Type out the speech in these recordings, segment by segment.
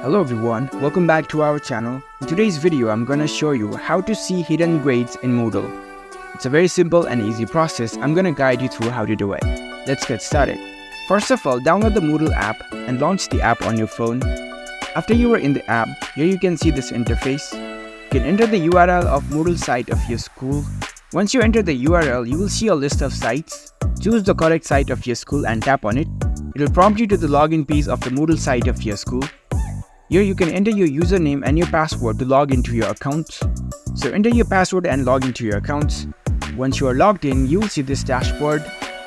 Hello everyone, welcome back to our channel. In today's video, I'm gonna show you how to see hidden grades in Moodle. It's a very simple and easy process. I'm gonna guide you through how to do it. Let's get started. First of all, download the Moodle app and launch the app on your phone. After you are in the app, here you can see this interface. You can enter the URL of Moodle site of your school. Once you enter the URL, you will see a list of sites. Choose the correct site of your school and tap on it. It will prompt you to the login page of the Moodle site of your school. Here you can enter your username and your password to log into your account. So enter your password and log into your accounts. Once you are logged in, you will see this dashboard.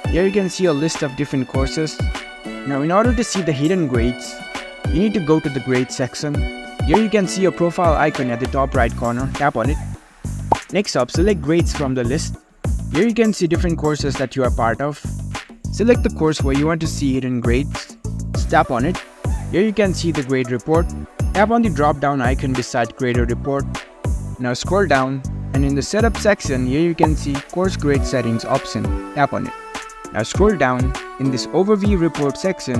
Here you can see a list of different courses. Now in order to see the hidden grades, you need to go to the grades section. Here you can see your profile icon at the top right corner. Tap on it. Next up, select grades from the list. Here you can see different courses that you are part of. Select the course where you want to see hidden grades. Tap on it. Here you can see the grade report. Tap on the drop down icon beside grader report. Now scroll down and in the setup section, here you can see course grade settings option. Tap on it. Now scroll down in this overview report section.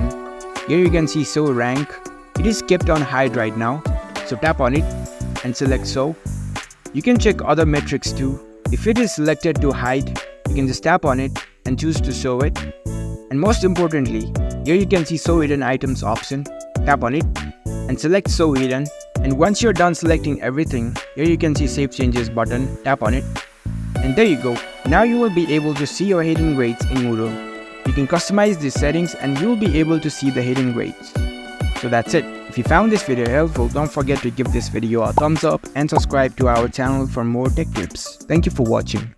Here you can see show rank. It is kept on hide right now. So tap on it and select show. You can check other metrics too. If it is selected to hide, you can just tap on it and choose to show it. And most importantly, here you can see show hidden items option. Tap on it and select show hidden, and once you're done selecting everything, here you can see save changes button. Tap on it and there you go. Now you will be able to see your hidden grades in Moodle. You can customize these settings and you will be able to see the hidden grades. So that's it. If you found this video helpful, don't forget to give this video a thumbs up and subscribe to our channel for more tech tips. Thank you for watching.